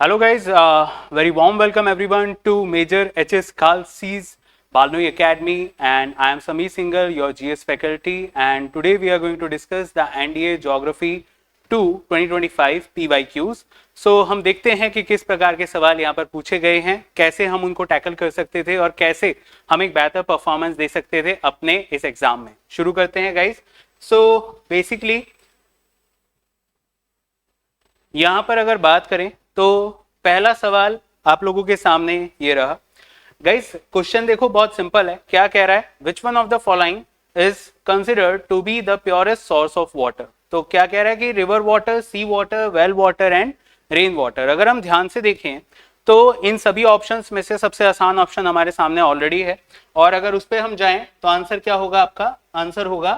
Hello guys, very warm welcome everyone to Major HS Khalsi's Balnoi Academy, and I am Sameer Singhal, your GS faculty, and today we are going to discuss the NDA Geography 2 2025 PYQs. So हम देखते हैं कि किस प्रकार के सवाल यहाँ पर पूछे गए हैं, कैसे हम उनको टैकल कर सकते थे और कैसे हम एक बेहतर परफॉर्मेंस दे सकते थे अपने इस एग्जाम में. शुरू करते हैं गाइज. सो बेसिकली यहाँ पर अगर बात करें तो पहला सवाल आप लोगों के सामने ये रहा. गाइस क्वेश्चन देखो बहुत सिंपल है. क्या कह रहा है? Which one of the following is considered to be the purest source of water. तो क्या कह रहा है कि river water, sea water, well water and rain water. अगर हम ध्यान से देखें तो इन सभी ऑप्शंस में से सबसे आसान ऑप्शन हमारे सामने ऑलरेडी है, और अगर उस पर हम जाएं तो आंसर क्या होगा? आपका आंसर होगा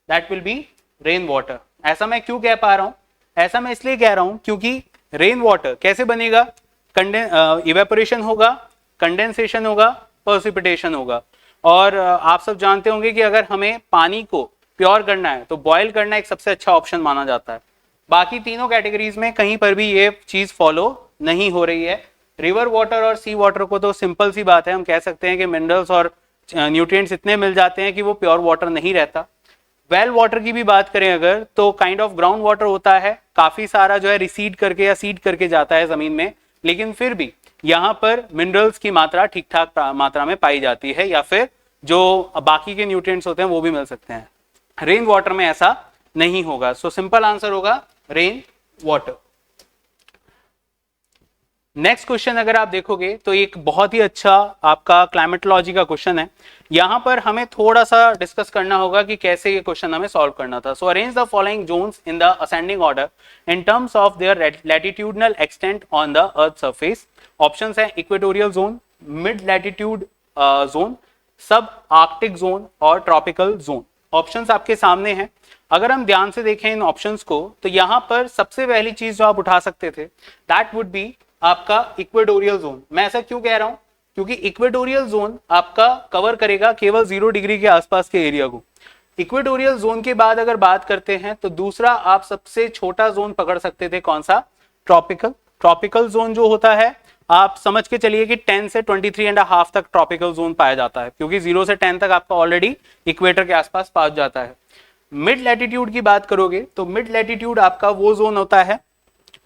that will be rain water. ऐसा मैं क्यों कह पा रहा हूं? ऐसा मैं इसलिए कह रहा हूं क्योंकि रेन वाटर कैसे बनेगा? इवेपोरेशन होगा, कंडेंसेशन होगा, प्रेसिपिटेशन होगा. और आप सब जानते होंगे कि अगर हमें पानी को प्योर करना है तो बॉयल करना एक सबसे अच्छा ऑप्शन माना जाता है. बाकी तीनों कैटेगरीज में कहीं पर भी ये चीज फॉलो नहीं हो रही है. रिवर वाटर और सी वाटर को तो सिंपल सी बात है, हम कह सकते हैं कि मिनरल्स और न्यूट्रिएंट्स इतने मिल जाते हैं कि वो प्योर वाटर नहीं रहता. वेल वाटर की भी बात करें अगर तो काइंड ऑफ ग्राउंड वाटर होता है, काफी सारा जो है रिसीड करके या सीड करके जाता है जमीन में, लेकिन फिर भी यहाँ पर मिनरल्स की मात्रा ठीक ठाक मात्रा में पाई जाती है, या फिर जो बाकी के न्यूट्रिएंट्स होते हैं वो भी मिल सकते हैं. रेन वाटर में ऐसा नहीं होगा. सो सिंपल आंसर होगा रेन वाटर. नेक्स्ट क्वेश्चन अगर आप देखोगे तो एक बहुत ही अच्छा आपका क्लाइमेटोलॉजी का क्वेश्चन है. यहां पर हमें थोड़ा सा डिस्कस करना होगा कि कैसे ये क्वेश्चन हमें सॉल्व करना था. So arrange the following zones in the ascending order in terms of their latitudinal extent on the earth surface. Options हैं equatorial zone, mid latitude zone, sub arctic zone और ट्रॉपिकल जोन. ऑप्शंस आपके सामने हैं. अगर हम ध्यान से देखें इन ऑप्शंस को तो यहां पर सबसे पहली चीज जो आप उठा सकते थे दैट वुड बी आपका इक्वेटोरियल जोन. मैं ऐसा क्यों कह रहा हूं? क्योंकि इक्वेटोरियल जोन आपका कवर करेगा केवल 0 डिग्री के आसपास के एरिया को. इक्वेटोरियल जोन के बाद अगर बात करते हैं तो दूसरा आप सबसे छोटा जोन पकड़ सकते थे. कौन सा? ट्रॉपिकल. ट्रॉपिकल जोन जो होता है आप समझ के चलिए कि 10 से 23.5 तक ट्रॉपिकल जोन पाया जाता है, क्योंकि 0 से 10 तक आपका ऑलरेडी इक्वेटर के आसपास पहुंच जाता है. मिड लैटिट्यूड की बात करोगे तो मिड लैटिट्यूड आपका वो जोन होता है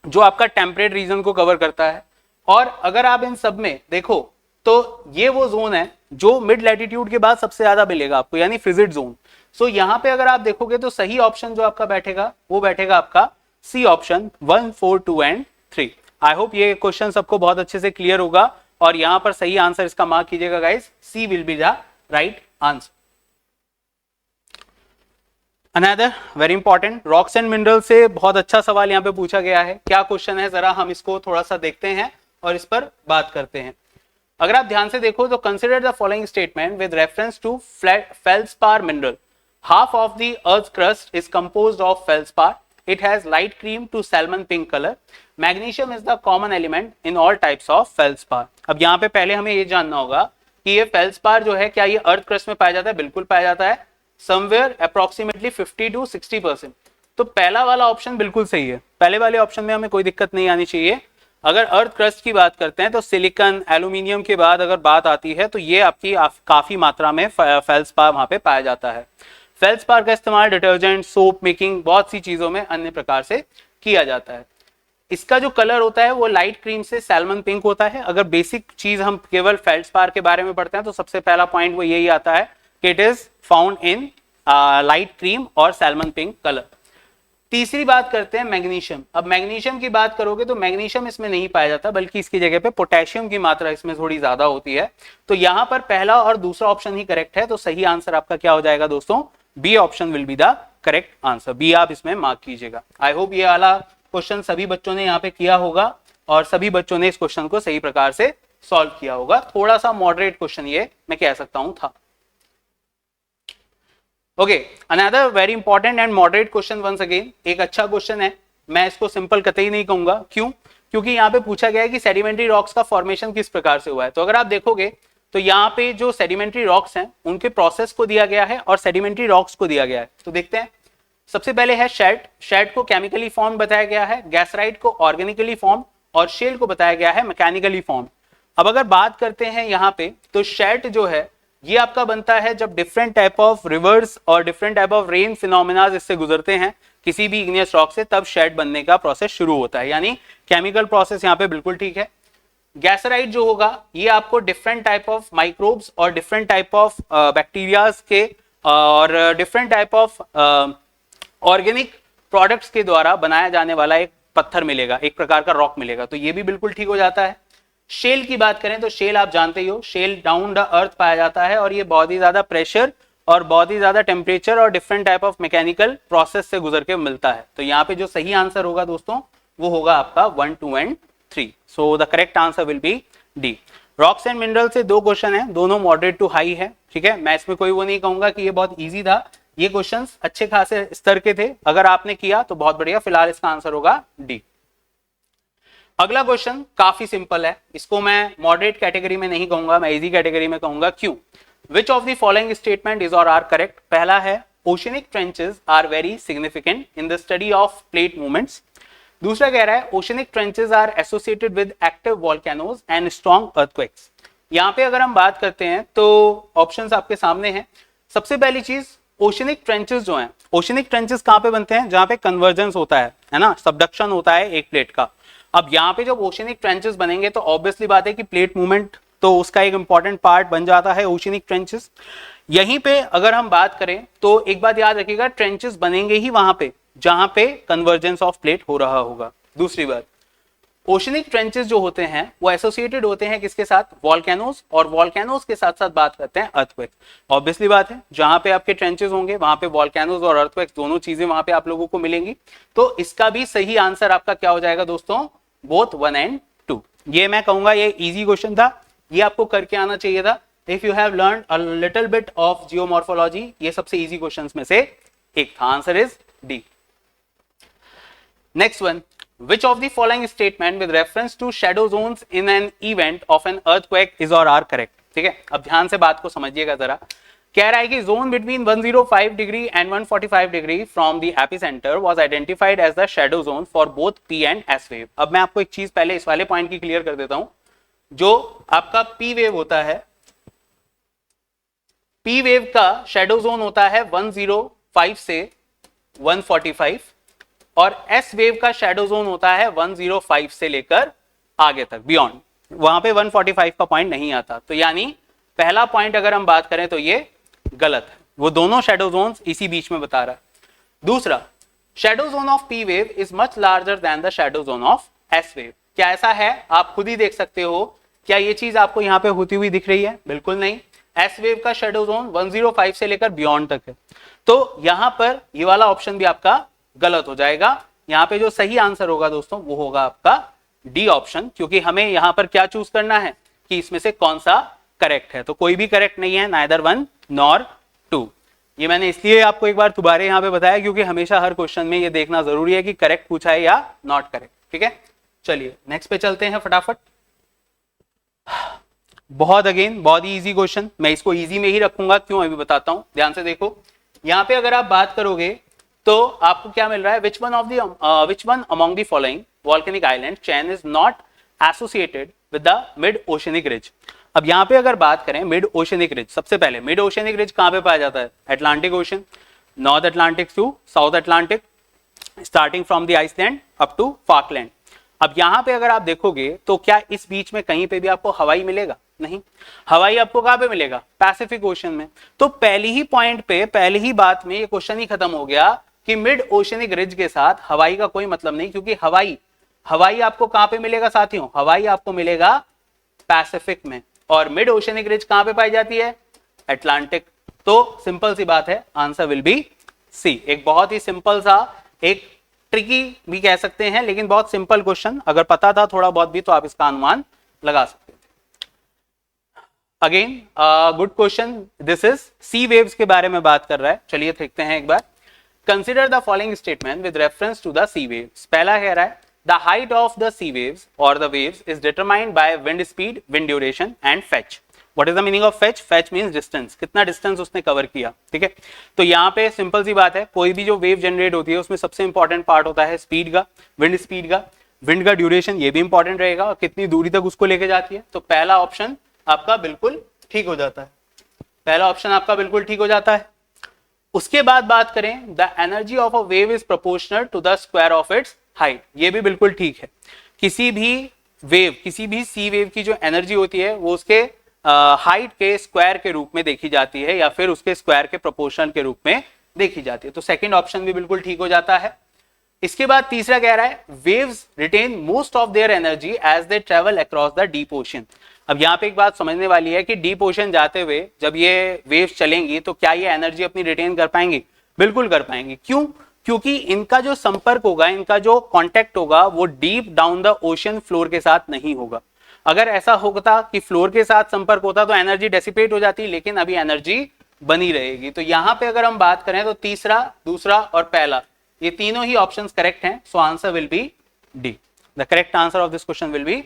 जो आपका टेम्परेट रीजन को कवर करता है. और अगर आप इन सब में देखो तो ये वो जोन है जो मिड लैटिट्यूड के बाद सबसे ज्यादा मिलेगा आपको, यानी फ्रिजिड जोन. सो यहां पे अगर आप देखोगे तो सही ऑप्शन जो आपका बैठेगा वो बैठेगा आपका C option 1, 4, 2 and 3. I hope ये क्वेश्चन सबको बहुत अच्छे से क्लियर होगा, और यहां पर सही आंसर इसका मार्क कीजिएगा guys. C will be the right answer. Another very important rocks and mineral से बहुत अच्छा सवाल यहाँ पे पूछा गया है. क्या क्वेश्चन है जरा हम इसको थोड़ा सा देखते हैं और इस पर बात करते हैं. अगर आप ध्यान से देखो तो consider the following statement with reference to feldspar mineral. Half of the earth crust is composed of feldspar. It has light cream to salmon pink colour. Magnesium is the common element in all types of feldspar. अब यहाँ पे पहले हमें ये जानना होगा कि ये फेल्सपार जो है क्या ये अर्थ क्रस्ट में पाया जाता है? बिल्कुल पाया जाता है, समवेयर अप्रोक्सीमेटली 50 to 60%. तो पहला वाला ऑप्शन बिल्कुल सही है. पहले वाले ऑप्शन में हमें कोई दिक्कत नहीं आनी चाहिए. अगर अर्थ क्रस्ट की बात करते हैं तो सिलिकॉन, एल्यूमिनियम के बाद अगर बात आती है तो ये आपकी काफी मात्रा में फेल्सपार वहां पे पाया जाता है. फेल्सपार का इस्तेमाल डिटर्जेंट, सोप मेकिंग, बहुत सी चीजों में अन्य प्रकार से किया जाता है. इसका जो कलर होता है वो लाइट क्रीम से सैल्मन पिंक होता है. अगर बेसिक चीज हम केवल फेल्सपार के बारे में पढ़ते हैं तो सबसे पहला पॉइंट वो यही आता है कि it is found in light cream और सैल्मन पिंक कलर. तीसरी बात करते हैं मैग्नीशियम. अब मैग्नीशियम की बात करोगे तो मैग्नीशियम इसमें नहीं पाया जाता, बल्कि इसकी जगह पे पोटेशियम की मात्रा इसमें थोड़ी ज्यादा होती है. तो यहां पर पहला और दूसरा ऑप्शन ही करेक्ट है. तो सही आंसर आपका क्या हो जाएगा दोस्तों? B option will be the correct answer. B आप इसमें मार्क कीजिएगा. आई होप ये वाला क्वेश्चन सभी बच्चों ने यहाँ पे किया होगा और सभी बच्चों ने इस क्वेश्चन को सही प्रकार से सॉल्व किया होगा. थोड़ा सा मॉडरेट क्वेश्चन ये मैं कह सकता हूं था. Okay, another very important and moderate question once again. एक अच्छा क्वेश्चन है, मैं इसको सिंपल कतई नहीं कहूंगा. क्यों? क्योंकि यहाँ पे पूछा गया है कि सेडिमेंट्री रॉक्स का फॉर्मेशन किस प्रकार से हुआ है. तो अगर आप देखोगे तो यहाँ पे जो सेडिमेंट्री रॉक्स हैं उनके प्रोसेस को दिया गया है और सेडिमेंट्री रॉक्स को दिया गया है. तो देखते हैं. सबसे पहले है शेड. शेड को केमिकली फॉर्म बताया गया है, गैसराइट को ऑर्गेनिकली फॉर्म और शेल को बताया गया है मैकेनिकली फॉर्म। अब अगर बात करते हैं यहाँ पे, तो शेड जो है ये आपका बनता है जब डिफरेंट टाइप ऑफ रिवर्स और different type of rain phenomena इससे गुजरते हैं किसी भी इग्नियस रॉक से, तब शेड बनने का प्रोसेस शुरू होता है। यानी केमिकल प्रोसेस यहाँ पे बिल्कुल ठीक है। गैसराइट जो होगा ये आपको डिफरेंट टाइप ऑफ माइक्रोब्स और डिफरेंट टाइप ऑफ बैक्टीरियाज के और different type of organic products के द्वारा बनाया जाने वाला एक पत्थर मिलेगा, एक प्रकार का रॉक मिलेगा, तो ये भी बिल्कुल ठीक हो जाता है। शेल की बात करें तो शेल आप जानते ही हो, शेल डाउन द अर्थ पाया जाता है और ये बहुत ही ज्यादा प्रेशर और बहुत ही ज्यादा टेम्परेचर और different type of mechanical process से गुजर के मिलता है। तो यहाँ पे जो सही आंसर होगा दोस्तों वो होगा आपका 1, 2 and 3। So the correct answer will B D. Rocks and mineral से 2 क्वेश्चन है, दोनों मॉडरेट टू हाई है, ठीक है। मैं इसमें कोई वो नहीं कहूंगा कि ये बहुत ईजी था, ये क्वेश्चंस अच्छे खासे स्तर के थे, अगर आपने किया तो बहुत बढ़िया। फिलहाल इसका आंसर होगा डी। अगला क्वेश्चन काफी सिंपल है, इसको मैं मॉडरेट कैटेगरी में नहीं कहूंगा, मैं इजी कैटेगरी में कहूंगा। क्यों? Which of the following statement is और आर करेक्ट? पहला है oceanic trenches are very significant in the study of plate movements. दूसरा कह रहा है oceanic trenches are associated with active volcanoes and strong earthquakes. यहाँ पे अगर हम बात करते हैं तो ऑप्शंस आपके सामने हैं। सबसे पहली चीज, ओशनिक ट्रेंचेस जो हैं, ओशनिक ट्रेंचेस कहाँ पे बनते हैं? जहाँ पे कन्वर्जेंस होता है ना, सबडक्शन होता है एक प्लेट का। अब यहाँ पे जब ओशनिक ट्रेंचेस बनेंगे तो ऑब्वियसली बात है कि प्लेट मूवमेंट तो उसका एक इंपॉर्टेंट पार्ट बन जाता है ओशनिक ट्रेंचेस। यहीं पे अगर हम बात करें तो एक बात याद रखिएगा, ट्रेंचेस बनेंगे ही वहां पे जहां पे कन्वर्जेंस ऑफ प्लेट हो रहा होगा। दूसरी बात, ओशनिक ट्रेंचेस जो होते हैं वो एसोसिएटेड होते हैं किसके साथ? वॉल्केनोज, और वॉल्केनोज के साथ साथ बात करते हैं अर्थक्वेक। ऑब्वियसली बात है जहां पे आपके ट्रेंचेस होंगे वहां पे वॉल्केनोज और अर्थक्वेक दोनों चीजें वहां पे आप लोगों को मिलेंगी। तो इसका भी सही आंसर आपका क्या हो जाएगा दोस्तों? Both 1 and 2। ये मैं कहूंगा ये इजी क्वेश्चन था, ये आपको करके आना चाहिए था। If you have learned a little bit of geomorphology, ये सबसे इजी क्वेश्चंस में से एक था। Answer is D. Next one, which of the following statement with reference to shadow zones in an event of an earthquake is or are correct? ठीक है, अब ध्यान से बात को समझिएगा जरा। कह रहा है कि zone between 105 degree and 145 degree from the epicenter was identified as the shadow zone for both P and S wave। अब मैं आपको एक चीज पहले इस वाले पॉइंट की क्लियर कर देता हूं। जो आपका P वेव होता है, P वेव का शेडो जोन होता है 105 से 145 और S वेव का शेडो जोन होता है 105 से लेकर आगे तक, बियॉन्ड। वहां पे 145 का पॉइंट नहीं आता। तो यानी पहला पॉइंट अगर हम बात करें तो ये गलत है, वो दोनों शेडो जोन्स इसी बीच में बता रहा है। दूसरा, shadow zone of P wave is much larger than the shadow zone of S wave. क्या ऐसा है? आप खुद ही देख सकते हो। क्या ये चीज आपको यहाँ पे होती हुई दिख रही है? बिल्कुल नहीं। S वेव का शेडो जोन 105 से लेकर बियॉन्ड तक है। तो यहां पर ये वाला ऑप्शन भी आपका गलत हो जाएगा। यहां पे जो सही आंसर होगा दोस्तों वो होगा आपका डी ऑप्शन, क्योंकि हमें यहां पर क्या चूज करना है कि इसमें से कौन सा करेक्ट है। तो कोई भी करेक्ट नहीं है, नाइदर 1 नॉर 2। ये मैंने इसलिए आपको एक बार दोबारा यहां पे बताया क्योंकि हमेशा हर क्वेश्चन में ये देखना जरूरी है कि करेक्ट पूछा है या नॉट करेक्ट। ठीक है, चलिए नेक्स्ट पे चलते हैं फटाफट। बहुत ही इजी क्वेश्चन, मैं इसको इजी में ही रखूंगा, क्यों अभी बताता हूं। ध्यान से देखो, यहां पे अगर आप बात करोगे तो आपको क्या मिल रहा है? Which one among the following volcanic island chain is not associated with the mid oceanic ridge. अब यहां पे अगर बात करें मिड ओशनिक रिज, सबसे पहले मिड ओशनिक रिज कहां पे पाया जाता है? Atlantic Ocean, North Atlantic to South Atlantic, starting from the Iceland up to Falkland. अब यहां पे अगर आप देखोगे तो क्या इस बीच में कहीं पे भी आपको हवाई मिलेगा? नहीं। हवाई आपको कहां पे मिलेगा? पैसिफिक ओशन में। तो पहली ही पॉइंट पे, पहली ही बात में ये क्वेश्चन ही खत्म हो गया कि मिड ओशनिक रिज के साथ हवाई का कोई मतलब नहीं, क्योंकि हवाई आपको कहां पे मिलेगा साथियों? हवाई आपको मिलेगा पैसिफिक में, और मिड ओशनिक रिज कहां पे पाई जाती है? अटलांटिक। तो सिंपल सी बात है, आंसर विल बी सी। एक बहुत ही सिंपल सा, एक ट्रिकी भी कह सकते हैं, लेकिन बहुत सिंपल क्वेश्चन। अगर पता था थोड़ा बहुत भी तो आप इसका अनुमान लगा सकते थे। Again good question this is. Sea waves के बारे में बात कर रहा है, चलिए देखते हैं एक बार। Consider the following statement with reference to the sea waves. पहला कह रहा है the height of the sea waves और the waves is determined by wind speed, wind duration and fetch. What is the meaning of fetch? Fetch means distance, कितना distance उसने cover किया। ठीक है, तो यहाँ पे सिंपल सी बात है, कोई भी जो वेव जनरेट होती है उसमें सबसे इंपॉर्टेंट पार्ट होता है स्पीड का, विंड स्पीड का। विंड का ड्यूरेशन ये भी इंपॉर्टेंट रहेगा और कितनी दूरी तक उसको लेके जाती है। तो पहला ऑप्शन आपका बिल्कुल ठीक हो जाता है, पहला ऑप्शन आपका बिल्कुल ठीक हो जाता है। उसके बाद बात करें, the energy of a wave is proportional to the square of its height, ये भी बिल्कुल ठीक है। किसी भी वेव, किसी भी सी वेव की जो एनर्जी होती है वो उसके हाइट के स्क्वायर के रूप में देखी जाती है या फिर उसके स्क्वायर के प्रोपोर्शनल के रूप में देखी जाती है। तो सेकंड ऑप्शन भी बिल्कुल ठीक हो जाता है। इसके बाद तीसरा कह रहा है, waves retain most of their energy as they travel across the deep ocean. अब यहाँ पे एक बात समझने वाली है कि डीप ओशन जाते हुए जब ये वेव्स चलेंगी तो क्या ये एनर्जी अपनी रिटेन कर पाएंगी? बिल्कुल कर पाएंगी। क्यों? क्योंकि इनका जो संपर्क होगा, इनका जो कांटेक्ट होगा वो deep down the ocean floor के साथ नहीं होगा। अगर ऐसा होता कि फ्लोर के साथ संपर्क होता तो एनर्जी डेसिपेट हो जाती, लेकिन अभी एनर्जी बनी रहेगी। तो यहां पे अगर हम बात करें तो तीसरा, दूसरा और पहला, ये तीनों ही ऑप्शंस करेक्ट हैं। So answer will B D. The correct answer of this question will B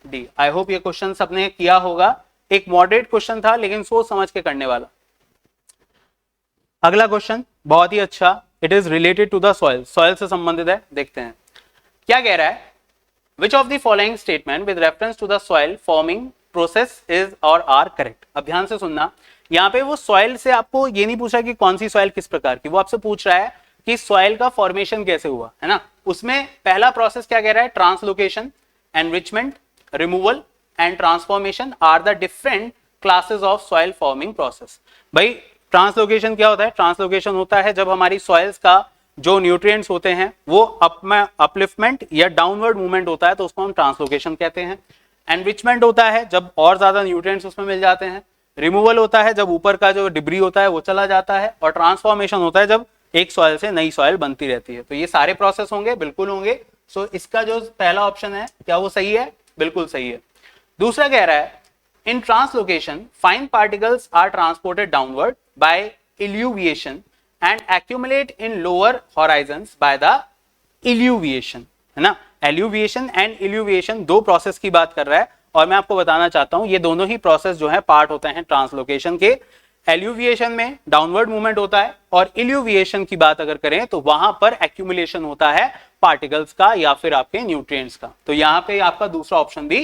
D. I hope ये क्वेश्चन सबने किया होगा। एक मॉडरेट क्वेश्चन था लेकिन सोच समझ के करने वाला। अगला क्वेश्चन बहुत ही अच्छा, it is related to the soil, soil से संबंधित है। देखते हैं क्या कह रहा है। Which of the following statement with reference to the soil forming process is or are correct? अब ध्यान से सुनना, यहाँ पे वो सॉइल से आपको ये नहीं पूछ रहा कि कौन सी सॉइल किस प्रकार की, वो आपसे पूछ रहा है कि सॉइल का फॉर्मेशन कैसे हुआ, है ना। उसमें पहला प्रोसेस क्या कह रहा है, translocation, enrichment, removal and transformation are the different classes of soil forming process. भाई ट्रांसलोकेशन क्या होता है? ट्रांसलोकेशन होता है जब हमारी सॉइल्स का जो न्यूट्रिएंट्स होते हैं वो अपलिफ्टमेंट या डाउनवर्ड मूवमेंट होता है तो उसको हम ट्रांसलोकेशन कहते हैं। एनरिचमेंट होता है जब और ज्यादा न्यूट्रिएंट्स उसमें मिल जाते हैं। रिमूवल होता है जब ऊपर का जो डिब्री होता है वो चला जाता है। और ट्रांसफॉर्मेशन होता है जब एक सॉइल से नई सॉइल बनती रहती है। तो ये सारे प्रोसेस होंगे, बिल्कुल होंगे। सो इसका जो पहला ऑप्शन है क्या वो सही है? बिल्कुल सही है। दूसरा कह रहा है, in translocation fine particles are transported downward by illuviation and accumulate in lower horizons by the eluviation, है ना। एल्यूविएशन एंड इल्यूविएशन दो प्रोसेस की बात कर रहा है और मैं आपको बताना चाहता हूं ये दोनों ही प्रोसेस जो है पार्ट होते हैं ट्रांसलोकेशन के। एल्यूविएशन में डाउनवर्ड मूवमेंट होता है और इल्यूविएशन की बात अगर करें तो वहां पर एक्यूमुलेशन होता है पार्टिकल्स का या फिर आपके न्यूट्रिएंट्स का। तो यहां पे आपका दूसरा ऑप्शन भी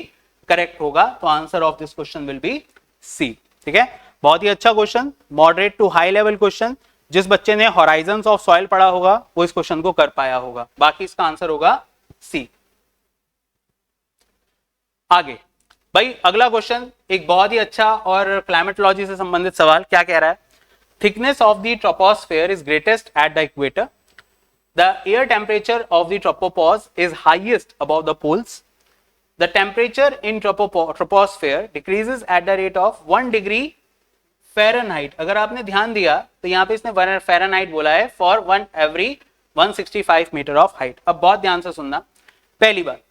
करेक्ट होगा। तो answer of this question will be C. ठीक है, बहुत ही अच्छा question, moderate to high level question. जिस बच्चे ने हॉराइजन्स ऑफ सॉइल पढ़ा होगा वो इस क्वेश्चन को कर पाया होगा। बाकी इसका आंसर होगा सी। आगे भाई अगला क्वेश्चन एक बहुत ही अच्छा और क्लाइमेटोलॉजी से संबंधित सवाल। क्या कह रहा है, thickness of the troposphere is greatest at the equator, the air temperature of the tropopause is highest above the poles, the temperature in troposphere decreases at the rate of 1 degree Fahrenheit. अगर आपने ध्यान दिया तो यहाँ पे इसने Fahrenheit बोला है for 1 every 165 meter of height. अब बहुत ध्यान से सुनना, पहली बात,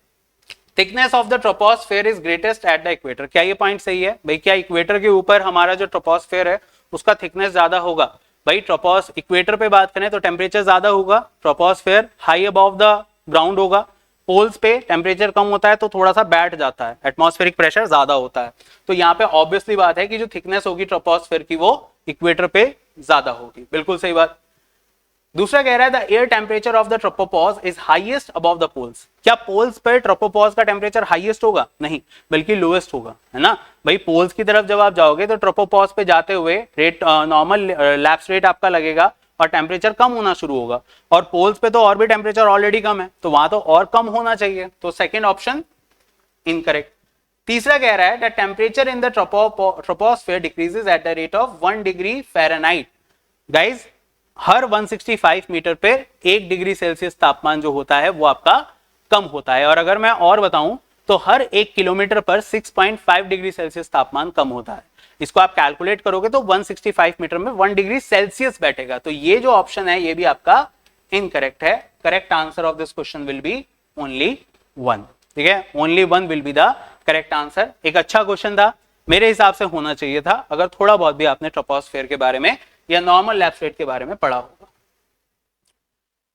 thickness of the troposphere is greatest at the equator. क्या ये पॉइंट सही है भाई? क्या इक्वेटर के ऊपर हमारा जो ट्रोपोस्फेयर है उसका थिकनेस ज्यादा होगा? भाई इक्वेटर पे बात करें तो टेम्परेचर ज्यादा होगा, troposphere high above the ground होगा। पोल्स पे टेम्परेचर कम होता है तो थोड़ा सा बैठ जाता है, एटमॉस्फेरिक प्रेशर ज्यादा होता है। तो यहाँ पे ऑब्वियसली बात है कि जो थिकनेस होगी ट्रोपोस्फेयर की वो इक्वेटर पे ज्यादा होगी। बिल्कुल सही बात। दूसरा कह रहा है the air temperature of the tropopause is highest above the poles. क्या पोल्स पर ट्रोपोपॉज का टेम्परेचर हाईएस्ट होगा? नहीं, बल्कि लोएस्ट होगा, है ना। भाई पोल्स की तरफ जब आप जाओगे तो ट्रोपोपॉज पे जाते हुए रेट नॉर्मल लैप्स रेट आपका लगेगा और टेम्परेचर कम होना शुरू होगा। और पोल्स पे तो और भी टेम्परेचर ऑलरेडी कम है तो वहां तो और कम होना चाहिए। तो सेकेंड ऑप्शन इनकरेक्ट। तीसरा कह रहा है the temperature in the troposphere decreases at the rate of 1 degree Fahrenheit. Guys हर 165 मीटर पे 1 डिग्री सेल्सियस तापमान जो होता है वो आपका कम होता है। और अगर मैं और बताऊं तो हर 1 किलोमीटर पर 6.5 डिग्री सेल्सियस तापमान कम होता है। इसको आप कैलकुलेट करोगे तो 165 मीटर में 1 डिग्री सेल्सियस बैठेगा। तो ये जो ऑप्शन है ये भी आपका इनकरेक्ट है। Correct answer of this question will B only 1। ठीक है, only 1 will be the correct answer. एक अच्छा क्वेश्चन था, मेरे हिसाब से होना चाहिए था अगर थोड़ा बहुत भी आपने ट्रोपोस्फेयर के बारे में या नॉर्मल लैप्स रेट के बारे में पढ़ा होगा।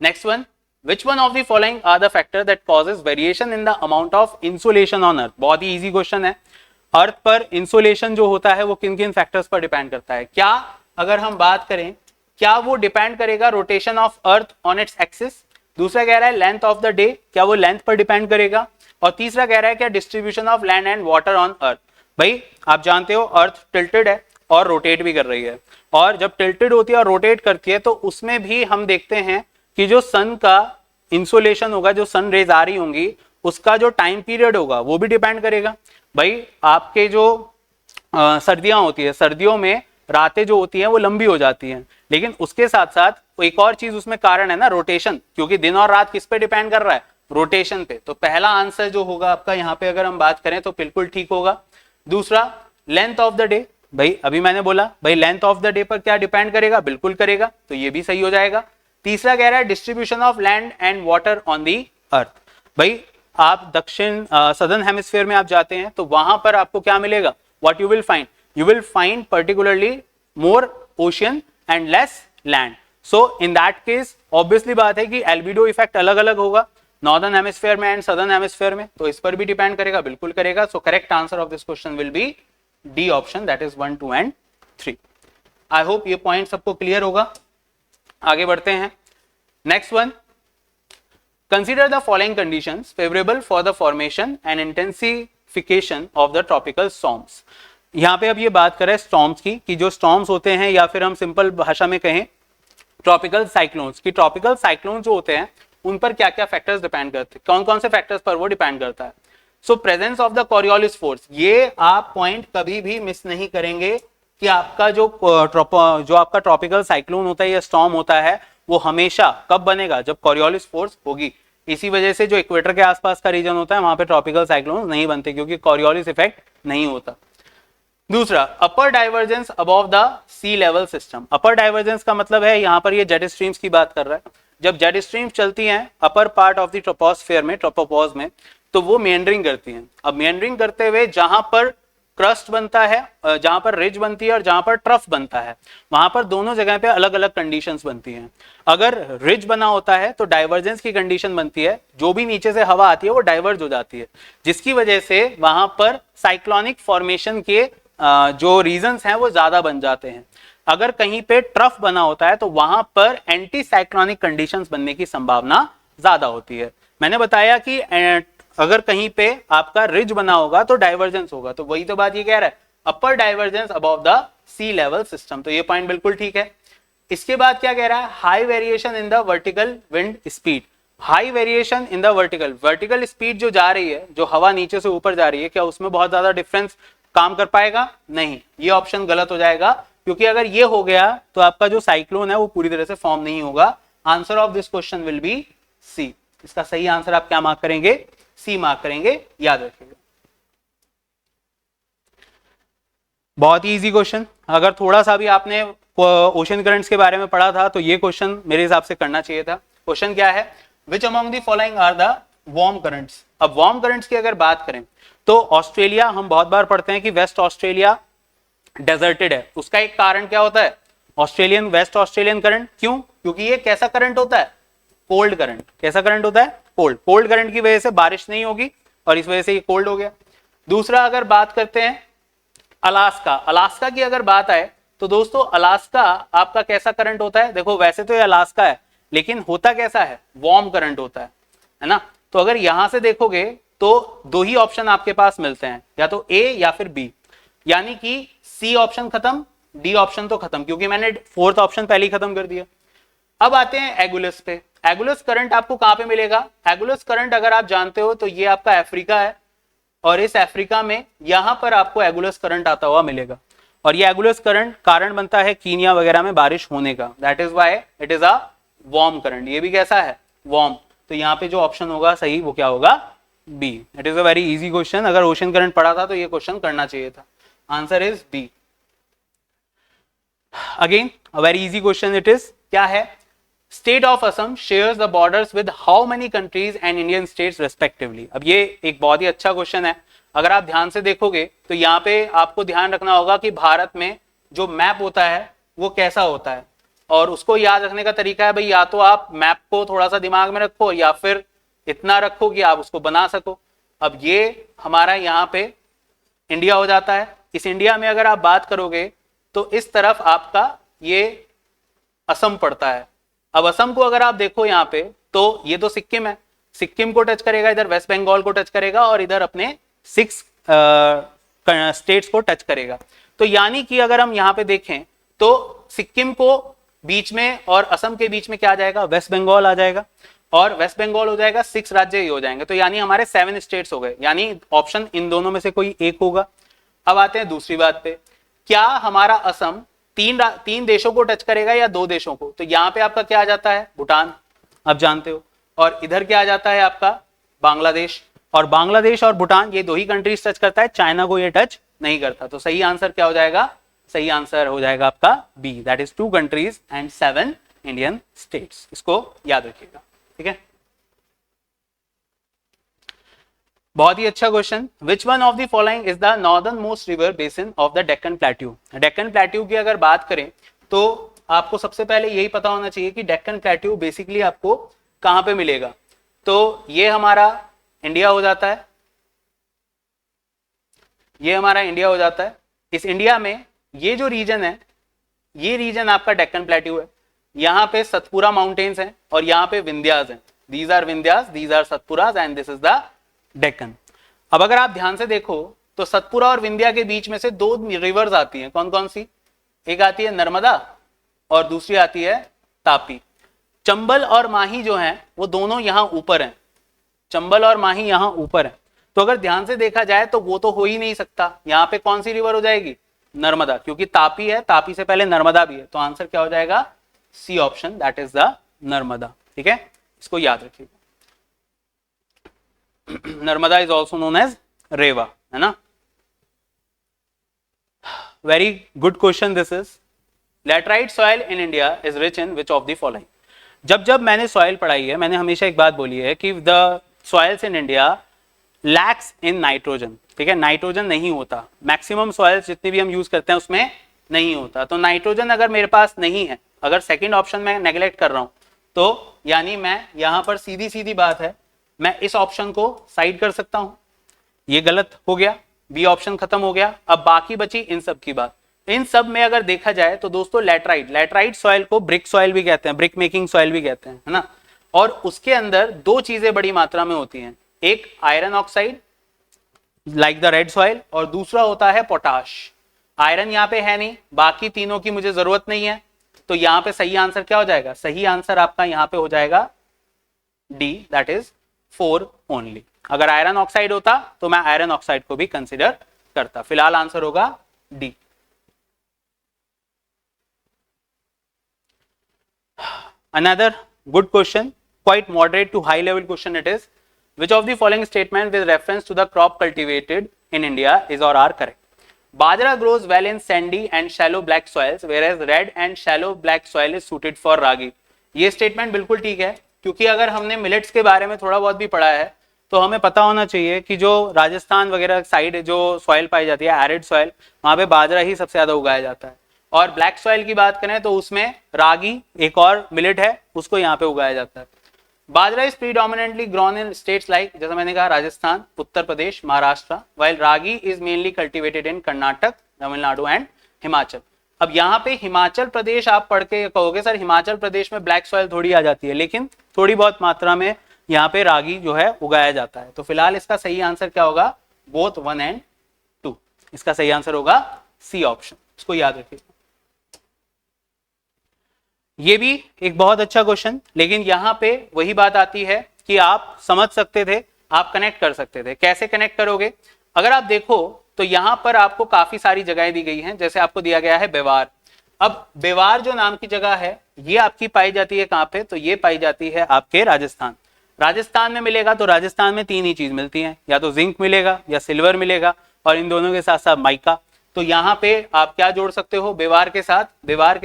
Next one, which one of the following are the factor that causes variation in the amount of insolation on earth? बहुत ही इजी क्वेश्चन है। अर्थ पर इंसोलेशन जो होता है वो किन किन फैक्टर्स पर डिपेंड करता है? क्या अगर हम बात करें, क्या वो डिपेंड करेगा rotation of earth on its axis? दूसरा कह रहा है लेंथ ऑफ द डे, क्या वो लेंथ पर डिपेंड करेगा, और तीसरा कह रहा है क्या distribution of land and water on earth. भाई आप जानते हो अर्थ टिल्टेड है और रोटेट भी कर रही है, और जब टिल्टेड होती है और रोटेट करती है तो उसमें भी हम देखते हैं कि जो सन का इंसोलेशन होगा, जो सन रेज आ रही होंगी, उसका जो टाइम पीरियड होगा वो भी डिपेंड करेगा। भाई आपके जो सर्दियां होती है, सर्दियों में रातें जो होती हैं वो लंबी हो जाती हैं, लेकिन उसके साथ साथ एक और चीज उसमें कारण है ना, रोटेशन, क्योंकि दिन और रात किस पे डिपेंड कर रहा है, रोटेशन पे। तो पहला आंसर जो होगा आपका यहाँ पे अगर हम बात करें तो बिल्कुल ठीक होगा। दूसरा लेंथ ऑफ द डे, भाई अभी मैंने बोला भाई लेंथ ऑफ द डे पर क्या डिपेंड करेगा, बिल्कुल करेगा, तो ये भी सही हो जाएगा। तीसरा कह रहा है distribution of land and water on the earth. भाई आप दक्षिण सदर्न हेमिस्फीयर में आप जाते हैं तो वहां पर आपको क्या मिलेगा, what you will find particularly more ocean and less land. So in that case obviously बात है कि एल्बिडो इफेक्ट अलग अलग होगा नॉर्दर्न हेमिस्फीयर में एंड सदर्न हेमिस्फीयर में, तो इस पर भी डिपेंड करेगा, बिल्कुल करेगा। सो correct answer of this question will B D option, that is 1, 2 and 3। I hope ये पॉइंट सबको क्लियर होगा। आगे बढ़ते हैं। Next one, consider the following conditions favourable for the formation and intensification of the tropical storms. यहाँ पे अब ये बात करें स्टॉर्म्स की, कि जो स्टॉर्म्स होते हैं या फिर हम सिंपल भाषा में कहें ट्रॉपिकल साइक्लोन्स, की ट्रॉपिकल साइक्लोन जो होते हैं उन पर क्या क्या फैक्टर्स डिपेंड करते हैं, कौन कौन से फैक्टर्स पर वो डिपेंड करता है। So presence of the Coriolis force, ये आप पॉइंट कभी भी मिस नहीं करेंगे कि आपका जो आपका ट्रॉपिकल साइक्लोन होता है या स्टॉर्म होता है वो हमेशा कब बनेगा, जब कॉरियोलिस फोर्स होगी। इसी वजह से जो इक्वेटर के आसपास का रीजन होता है वहां पे ट्रॉपिकल साइक्लोन नहीं बनते, क्योंकि कॉरियोलिस इफेक्ट नहीं होता। दूसरा, upper divergence above the sea level system. Upper divergence का मतलब है यहाँ पर ये जेट स्ट्रीम्स की बात कर रहा है। जब जेट स्ट्रीम्स चलती हैं upper part of the troposphere में, ट्रोपोपॉज में, तो वो मेंडरिंग करती हैं। अब मेंडरिंग करते हुए जहां पर क्रस्ट बनता है, जहां पर रिज बनती है और जहां पर ट्रफ बनता है, वहां पर दोनों जगह पे अलग अलग कंडीशंस बनती हैं। अगर रिज बना होता है तो डाइवर्जेंस की कंडीशन बनती है, जो भी नीचे से हवा आती है वो डाइवर्ज हो जाती है, जिसकी वजह से वहां पर साइक्लोनिक फॉर्मेशन के जो रीजंस हैं वो ज्यादा बन जाते हैं। अगर कहीं पे ट्रफ बना होता है तो वहां पर एंटी साइक्लोनिक कंडीशंस बनने की संभावना ज्यादा होती है। मैंने बताया कि अगर कहीं पे आपका रिज बना होगा तो डाइवर्जेंस होगा, तो वही तो बात ये कह रहा है, upper divergence above the sea level system, तो ये पॉइंट बिल्कुल ठीक है। इसके बाद क्या कह रहा है, high variation in the vertical wind speed. High variation in the vertical speed जो जा रही है, जो हवा नीचे से ऊपर जा रही है, क्या उसमें बहुत ज्यादा डिफरेंस काम कर पाएगा? नहीं, ये ऑप्शन गलत हो जाएगा, क्योंकि अगर ये हो गया तो आपका जो साइक्लोन है वो पूरी तरह से फॉर्म नहीं होगा। Answer of this question will be C. इसका सही आंसर आप क्या मार्क करेंगे? सी मार्क करेंगे, याद रखिएगा। बहुत ही इजी क्वेश्चन। अगर थोड़ा सा भी आपने ओशन करंट्स के बारे में पढ़ा था तो ये क्वेश्चन मेरे हिसाब से करना चाहिए था। क्वेश्चन क्या है, which among the following are the warm currents. अब वार्म करंट्स की अगर बात करें तो ऑस्ट्रेलिया, हम बहुत बार पढ़ते हैं कि वेस्ट ऑस्ट्रेलिया डेजर्टेड है। उसका एक कारण क्या होता है, ऑस्ट्रेलियन वेस्ट ऑस्ट्रेलियन करंट। क्यों? क्योंकि ये कैसा करंट होता है, कोल्ड करंट। कैसा करंट होता है, कोल्ड करंट की वजह से बारिश नहीं होगी और इस वजह से ये कोल्ड हो गया। दूसरा अगर बात करते हैं अलास्का की अगर बात आए तो दोस्तों अलास्का आपका कैसा करंट होता है, देखो वैसे तो ये अलास्का है लेकिन होता कैसा है, वार्म करंट होता है ना। तो अगर यहां से देखोगे तो दो ही ऑप्शन आपके पास मिलते हैं, या तो ए या फिर बी, यानी कि सी ऑप्शन खत्म, डी ऑप्शन तो खत्म, क्योंकि मैंने फोर्थ ऑप्शन पहले ही खत्म कर दिया। अब आते हैं एगुलस पे। एगुलस करंट आपको कहां पे मिलेगा? एगुलस करंट अगर आप जानते हो तो ये आपका अफ्रीका है, और इस अफ्रीका में यहां पर आपको एगुलस करंट आता हुआ मिलेगा, और ये एगुलस करंट कारण बनता है कीनिया वगैरह में बारिश होने का। That is why it is a warm current. ये भी कैसा है, वार्म। तो यहाँ पे जो ऑप्शन होगा सही वो क्या होगा, B. It is a very easy question. अगर ओशन करंट पढ़ा था तो ये क्वेश्चन करना चाहिए था। Answer is B. Again a very easy question it is. क्या है, state of Assam shares the borders with how many countries and Indian states respectively. अब ये एक बहुत ही अच्छा क्वेश्चन है। अगर आप ध्यान से देखोगे तो यहाँ पे आपको ध्यान रखना होगा कि भारत में जो मैप होता है वो कैसा होता है, और उसको याद रखने का तरीका है भाई, या तो आप मैप को थोड़ा सा दिमाग में रखो या फिर इतना रखो कि आप उसको बना सको। अब ये हमारा यहाँ पे इंडिया हो जाता है। इस इंडिया में अगर आप बात करोगे तो इस तरफ आपका ये असम पड़ता है। अब असम को अगर आप देखो यहाँ पे तो ये तो सिक्किम है, सिक्किम को टच करेगा, इधर वेस्ट बंगाल को टच करेगा और इधर अपने 6 स्टेट्स को टच करेगा। तो यानी कि अगर हम यहाँ पे देखें तो सिक्किम को बीच में और असम के बीच में क्या आ जाएगा, वेस्ट बंगाल आ जाएगा, और वेस्ट बंगाल हो जाएगा, 6 राज्य ही हो जाएंगे। तो यानी हमारे 7 स्टेट्स हो गए, यानी ऑप्शन इन दोनों में से कोई एक होगा। अब आते हैं दूसरी बात पे, क्या हमारा असम 3 देशों को टच करेगा या 2 देशों को? तो यहाँ पे आपका क्या आ जाता है, भूटान, आप जानते हो, और इधर क्या आ जाता है आपका बांग्लादेश, और बांग्लादेश और भूटान ये 2 ही कंट्रीज टच करता है, चाइना को ये टच नहीं करता। तो सही आंसर क्या हो जाएगा, सही आंसर हो जाएगा आपका B, that is 2 countries and 7 Indian states. इसको याद रखिएगा, ठीक है। बहुत ही अच्छा question, which one of the following is the northern most river basin of the Deccan plateau? Deccan plateau की अगर बात करें तो आपको सबसे पहले यही पता होना चाहिए कि डेक्कन प्लेट्यू बेसिकली आपको कहां पे मिलेगा। तो ये हमारा इंडिया हो जाता है, ये हमारा इंडिया हो जाता है। इस इंडिया में ये जो रीजन है, ये रीजन आपका डेक्कन प्लेट्यू है। यहाँ पे सतपुरा माउंटेन्स हैं और यहाँ पे विंध्यास हैं, these are Vindhyas, these are Satpuras and this is the Deccan. अब अगर आप ध्यान से देखो तो सतपुरा और विंध्या के बीच में से 2 रिवर्स आती हैं, कौन कौन सी? एक आती है नर्मदा और दूसरी आती है तापी। चंबल और माही जो हैं वो दोनों यहां ऊपर हैं, चंबल और माही यहां ऊपर है। तो अगर ध्यान से देखा जाए तो वो तो हो ही नहीं सकता, यहां पे कौन सी रिवर हो जाएगी, नर्मदा, क्योंकि तापी है, तापी से पहले नर्मदा भी है। तो आंसर क्या हो जाएगा, C option, that is the Narmada, ठीक है, इसको याद रखिएगा। Narmada is also known as Reva, है ना। Very good question this is. Laterite soil in India is rich in which of the following? जब मैंने सॉइल पढ़ाई है, मैंने हमेशा एक बात बोली है कि the soils in India lakhs in nitrogen, ठीक है, नाइट्रोजन नहीं होता, मैक्सिमम सॉइल्स जितनी भी हम यूज करते हैं उसमें नहीं होता। तो नाइट्रोजन अगर मेरे पास नहीं है, अगर सेकंड ऑप्शन में नेग्लेक्ट कर रहा हूं, तो यानी मैं यहां पर सीधी सीधी बात है, मैं इस ऑप्शन को साइड कर सकता हूं, ये गलत हो गया, बी ऑप्शन खत्म हो गया। अब बाकी बची इन सब की बात। इन सब में अगर देखा जाए तो दोस्तों लैटराइट सॉइल को ब्रिक सॉइल भी कहते हैं, ब्रिक मेकिंग सॉइल भी कहते हैं, है ना। और उसके अंदर 2 चीजें बड़ी मात्रा में होती हैं, एक iron oxide like the red soil, और दूसरा होता है पोटाश। आयरन यहाँ पे है नहीं, बाकी तीनों की मुझे जरूरत नहीं है। तो यहाँ पे सही आंसर क्या हो जाएगा, सही आंसर आपका यहाँ पे हो जाएगा डी, दैट इज 4 ओनली। अगर आयरन ऑक्साइड होता तो मैं आयरन ऑक्साइड को भी कंसीडर करता। फिलहाल आंसर होगा D. Another good question, quite moderate to high level question it is. Which of the following statement with reference to the crop cultivated in India is or are correct? Bajra grows well in sandy and shallow black soils, whereas red and shallow black soil is suited for ragi. ये statement बिल्कुल ठीक है, क्योंकि अगर हमने millets के बारे में थोड़ा बहुत भी पढ़ा है तो हमें पता होना चाहिए कि जो राजस्थान वगैरह साइड जो सॉइल पाई जाती है, एरिड सॉइल, वहां पे बाजरा ही सबसे ज्यादा उगाया जाता है। और ब्लैक सॉइल की बात करें तो उसमें रागी एक और मिलेट है, उसको यहाँ पे उगाया जाता है। Bajra is predominantly grown in states like, जैसा मैंने कहा, Rajasthan, Uttar Pradesh, Maharashtra, while ragi is mainly cultivated in Karnataka, Tamil Nadu and Himachal. अब यहाँ पे हिमाचल प्रदेश आप पढ़ के कहोगे सर हिमाचल प्रदेश में ब्लैक सॉइल थोड़ी आ जाती है, लेकिन थोड़ी बहुत मात्रा में यहाँ पे रागी जो है उगाया जाता है। तो फिलहाल इसका सही आंसर क्या होगा, बोथ 1 and 2। इसका सही आंसर होगा सी ऑप्शन, इसको याद रखिए। ये भी एक बहुत अच्छा क्वेश्चन, लेकिन यहाँ पे वही बात आती है कि आप समझ सकते थे, आप कनेक्ट कर सकते थे। कैसे कनेक्ट करोगे? अगर आप देखो तो यहाँ पर आपको काफी सारी जगहें दी गई हैं, जैसे आपको दिया गया है बेवार। अब बेवार जो नाम की जगह है ये आपकी पाई जाती है कहाँ पे, तो ये पाई जाती है आपके राजस्थान। राजस्थान में मिलेगा तो राजस्थान में 3 ही चीज मिलती हैं, या तो जिंक मिलेगा या सिल्वर मिलेगा, और इन दोनों के साथ साथ माइका। तो यहाँ पे आप क्या जोड़ सकते हो, बेवार के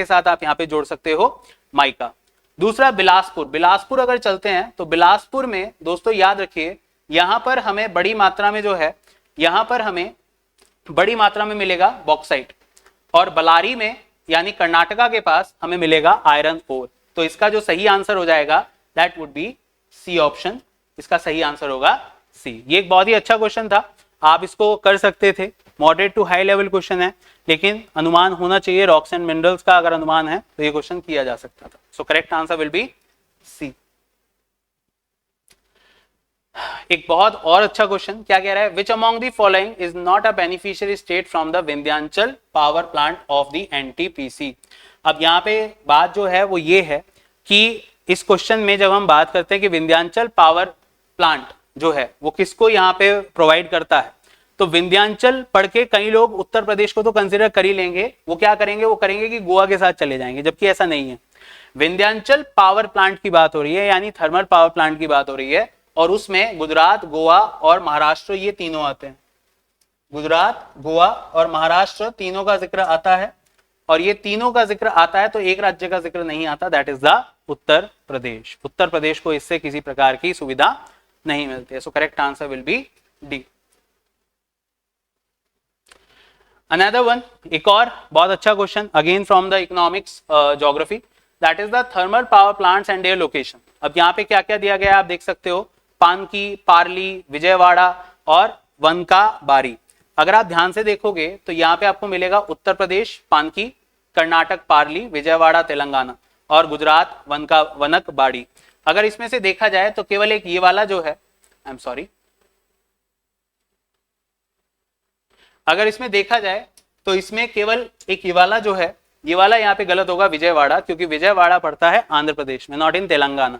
साथ आप यहाँ पे जोड़ सकते हो माइका। दूसरा बिलासपुर, बिलासपुर अगर चलते हैं तो बिलासपुर में दोस्तों याद रखिए, यहाँ पर हमें बड़ी मात्रा में जो है, यहाँ पर हमें बड़ी मात्रा में मिलेगा बॉक्साइट, और बलारी में यानी कर्नाटका के पास हमें मिलेगा आयरन ओर। तो इसका जो सही आंसर हो जाएगा that would be C option, इसका सही आंसर होगा सी। ये एक बहुत ही अच्छा क्वेश्चन था, आप इसको कर सकते थे, moderate to high level question है, लेकिन अनुमान होना चाहिए रॉक्स एंड मिनरल्स का। अगर अनुमान है तो ये क्वेश्चन किया जा सकता था। So correct answer will be C. एक बहुत और अच्छा क्वेश्चन क्या कह रहा है, which among the following is not a beneficiary state from the Vindhyachal power plant of the NTPC. अब यहाँ पे बात जो है वो ये है कि इस क्वेश्चन में जब हम बात करते हैं कि विंध्याचल पावर प्लांट जो है वो किसको यहाँ पे प्रोवाइड करता है, तो विंध्याचल पढ़ के कई लोग उत्तर प्रदेश को तो कंसिडर कर ही लेंगे, वो क्या करेंगे, वो करेंगे कि गोवा के साथ चले जाएंगे, जबकि ऐसा नहीं है। विंध्याचल पावर प्लांट की बात हो रही है, यानी थर्मल पावर प्लांट की बात हो रही है, और उसमें गुजरात, गोवा और महाराष्ट्र ये तीनों आते हैं। गुजरात, गोवा और महाराष्ट्र तीनों का जिक्र आता है, और ये तीनों का जिक्र आता है तो एक राज्य का जिक्र नहीं आता, that is the Uttar Pradesh. Uttar Pradesh को इससे किसी प्रकार की सुविधा नहीं मिलती है। सो correct answer will B D. Another one, एक और बहुत अच्छा question again from the economics geography, that is the thermal power plants and their location. अब यहाँ पे क्या क्या दिया गया है आप देख सकते हो, पानकी, पार्ली, विजयवाड़ा और वनकाबारी। अगर आप ध्यान से देखोगे तो यहाँ पे आपको मिलेगा उत्तर प्रदेश पानकी, कर्नाटक पार्ली, विजयवाड़ा तेलंगाना, और गुजरात वनकबाड़ी। अगर इसमें से देखा जाए तो केवल एक ये वाला जो है, आई एम सॉरी, अगर इसमें देखा जाए तो इसमें केवल एक ये वाला जो है, ये वाला यहाँ पे गलत होगा, विजयवाड़ा, क्योंकि विजयवाड़ा पड़ता है आंध्र प्रदेश में, नॉट इन तेलंगाना।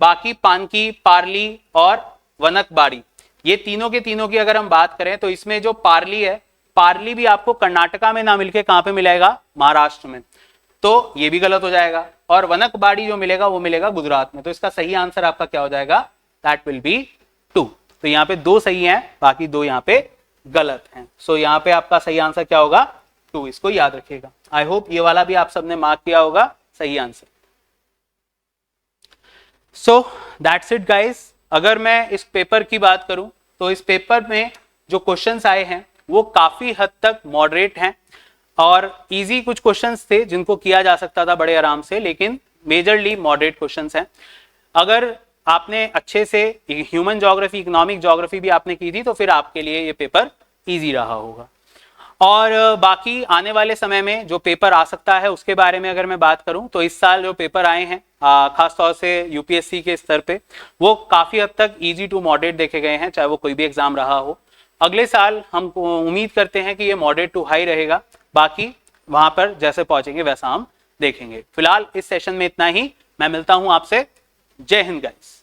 बाकी पानकी, पार्ली और वनकबाड़ी, ये तीनों के तीनों की अगर हम बात करें तो इसमें जो पार्ली है, पार्ली भी आपको कर्नाटका में ना मिलके कहां पे मिलेगा, महाराष्ट्र में, तो ये भी गलत हो जाएगा। और वनकबाड़ी जो मिलेगा वो मिलेगा गुजरात में। तो इसका सही आंसर आपका क्या हो जाएगा, दैट विल बी 2। तो यहाँ पे 2 सही हैं, बाकी 2 यहाँ पे गलत हैं। सो यहाँ पे आपका सही आंसर क्या होगा, 2। इसको याद रखिएगा। आई होप ये वाला भी आप सबने मार्क किया होगा सही answer. So that's it guys. अगर मैं इस पेपर की बात करूं तो इस पेपर में जो क्वेश्चंस आए हैं वो काफी हद तक मॉडरेट हैं, और इजी कुछ क्वेश्चंस थे जिनको किया जा सकता था बड़े आराम से, लेकिन मेजरली मॉडरेट क्वेश्चंस हैं। अगर आपने अच्छे से ह्यूमन ज्योग्राफी, इकोनॉमिक ज्योग्राफी भी आपने की थी तो फिर आपके लिए ये पेपर इजी रहा होगा। और बाकी आने वाले समय में जो पेपर आ सकता है उसके बारे में अगर मैं बात करूं तो इस साल जो पेपर आए हैं खासतौर से यूपीएससी के स्तर पे, वो काफी हद तक इजी टू मॉडरेट देखे गए हैं, चाहे वो कोई भी एग्जाम रहा हो। अगले साल हम उम्मीद करते हैं कि ये मॉडरेट टू हाई रहेगा, बाकी वहां पर जैसे पहुंचेंगे वैसा हम देखेंगे। फिलहाल इस सेशन में इतना ही, मैं मिलता हूं आपसे। जय हिंद गाइस।